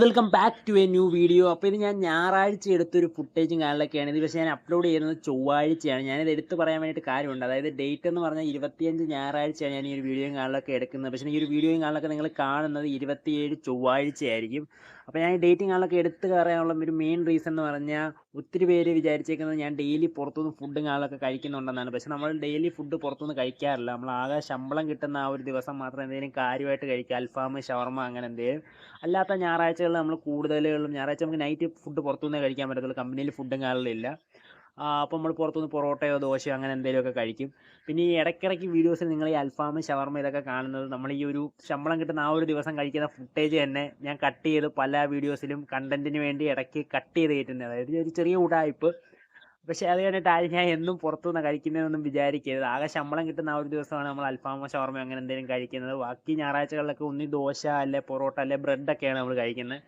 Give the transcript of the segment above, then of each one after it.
Welcome back to a new video. അപ്പോൾ ഇത് ഞാൻ ഞായറാഴ്ച എടുത്തൊരു ഫുട്ടേജും കാര്യങ്ങളൊക്കെയാണ്. ഇത് പക്ഷേ ഞാൻ അപ്ലോഡ് ചെയ്യുന്നത് ചൊവ്വാഴ്ചയാണ്. ഞാനിത് എടുത്ത് പറയാൻ വേണ്ടിയിട്ട് കാര്യമുണ്ട്. അതായത് ഡേറ്റ് എന്ന് പറഞ്ഞാൽ 25 ഞായറാഴ്ചയാണ് ഞാൻ ഈ ഒരു വീഡിയോയും കാര്യങ്ങളൊക്കെ എടുക്കുന്നത്. പക്ഷേ ഈ ഒരു വീഡിയോയും കാര്യങ്ങളൊക്കെ നിങ്ങൾ കാണുന്നത് 27 ചൊവ്വാഴ്ചയായിരിക്കും. അപ്പോൾ ഞാൻ ഈ ഡേറ്റും കാര്യങ്ങളൊക്കെ എടുത്ത് പറയാനുള്ള ഒരു മെയിൻ റീസൺ എന്ന് പറഞ്ഞാൽ ഒത്തിരി പേര് വിചാരിച്ചേക്കുന്നത് ഞാൻ ഡെയിലി പുറത്തുനിന്ന് ഫുഡും കാര്യങ്ങളൊക്കെ കഴിക്കുന്നുണ്ടെന്നാണ്. പക്ഷേ നമ്മൾ ഡെയിലി ഫുഡ് പുറത്തുനിന്ന് കഴിക്കാറില്ല. നമ്മൾ ആകെ ശമ്പളം കിട്ടുന്ന ആ ഒരു ദിവസം മാത്രം എന്തെങ്കിലും കാര്യമായിട്ട് കഴിക്കുക. അൽഫാം, ഷവർമ അങ്ങനെ എന്തെങ്കിലും. അല്ലാത്ത ഞായറാഴ്ചകളിൽ നമ്മൾ കൂടുതലുകളും ഞായറാഴ്ച നമുക്ക് നൈറ്റ് ഫുഡ് പുറത്തുനിന്നേ കഴിക്കാൻ പറ്റത്തുള്ളൂ. കമ്പനിയിൽ ഫുഡും കാര്യങ്ങളില്ല. അപ്പോൾ നമ്മൾ പുറത്തുനിന്ന് പൊറോട്ടയോ ദോശയോ അങ്ങനെ എന്തെങ്കിലുമൊക്കെ കഴിക്കും. പിന്നെ ഈ ഇടയ്ക്കിടയ്ക്ക് വീഡിയോസിൽ നിങ്ങൾ ഈ അൽഫാം, ഷവർമ ഇതൊക്കെ കാണുന്നത് നമ്മൾ ഈ ഒരു ശമ്പളം കിട്ടുന്ന ആ ഒരു ദിവസം കഴിക്കുന്ന ഫുട്ടേജ് തന്നെ ഞാൻ കട്ട് ചെയ്ത് പല വീഡിയോസിലും കണ്ടന്റിന് വേണ്ടി ഇടയ്ക്ക് കട്ട് ചെയ്ത് കയറ്റുന്നത്. അതായത് ഒരു ചെറിയ ഉടായിപ്പ്. പക്ഷേ അത് കഴിഞ്ഞിട്ട് ആരും ഞാൻ എന്നും പുറത്തുനിന്ന് കഴിക്കുന്നതെന്നൊന്നും വിചാരിക്കരുത്. ആകെ ശമ്പളം കിട്ടുന്ന ആ ഒരു ദിവസമാണ് നമ്മൾ അൽഫാമോ ഷവർമയോ അങ്ങനെ എന്തെങ്കിലും കഴിക്കുന്നത്. ബാക്കി ഞായറാഴ്ചകളിലൊക്കെ ഒന്നി ദോശ അല്ലെ പൊറോട്ട അല്ലെ ബ്രെഡൊക്കെയാണ് നമ്മൾ കഴിക്കുന്നത്.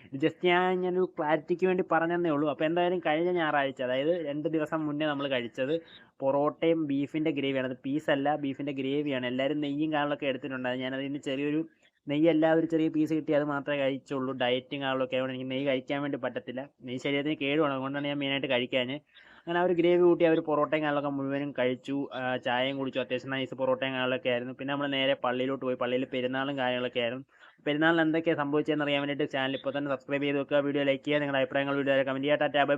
ഇത് ജസ്റ്റ് ഞാനൊരു ക്ലാരിറ്റിക്ക് വേണ്ടി പറഞ്ഞതന്നേ ഉള്ളൂ. അപ്പോൾ എന്തായാലും കഴിഞ്ഞ ഞായറാഴ്ച, അതായത് 2 ദിവസം മുന്നേ നമ്മൾ കഴിച്ചത് പൊറോട്ടയും ബീഫിൻ്റെ ഗ്രേവിയാണ്. അത് പീസല്ല, ബീഫിൻ്റെ ഗ്രേവിയാണ്. എല്ലാവരും നെയ്യും കാര്യങ്ങളൊക്കെ എടുത്തിട്ടുണ്ടായിരുന്നു. ഞാനതിന് ചെറിയൊരു നെയ്യല്ലാതെ ഒരു ചെറിയ പീസ് കിട്ടി, അത് മാത്രമേ കഴിച്ചുള്ളൂ. ഡയറ്റും കാര്യങ്ങളൊക്കെ ആയതുകൊണ്ട് എനിക്ക് നെയ്യ് കഴിക്കാൻ വേണ്ടി പറ്റത്തില്ല. നെയ്യ് ശരീരത്തിന് കേടുമാണ്, അതുകൊണ്ടാണ് ഞാൻ മെയിനായിട്ട് കഴിക്കാൻ. അങ്ങനെ ആ ഒരു ഗ്രേവി കൂട്ടി ആ ഒരു പൊറോട്ടയും കാര്യങ്ങളൊക്കെ മുഴുവനും കഴിച്ചു. ചായയും കുടിച്ചു. അത്യാവശ്യം നൈസ് പൊറോട്ടയും കാര്യങ്ങളൊക്കെ ആയിരുന്നു. പിന്നെ നമ്മൾ നേരെ പള്ളിയിലോട്ട് പോയി. പള്ളിയിൽ പെരുന്നാളും കാര്യങ്ങളൊക്കെ ആയിരുന്നു. പെരുന്നാളിന് എന്തൊക്കെയാണ് സംഭവിച്ചതെന്ന് അറിയാൻ വേണ്ടിയിട്ട് ചാനൽ ഇപ്പോൾ തന്നെ സബ്സ്ക്രൈബ് ചെയ്ത് വെക്കുക. വീഡിയോ ലൈക്ക് ചെയ്യുക. നിങ്ങളുടെ അഭിപ്രായങ്ങൾ വീഡിയോ കമൻറ്റ് ചെയ്യുക. Tata bye.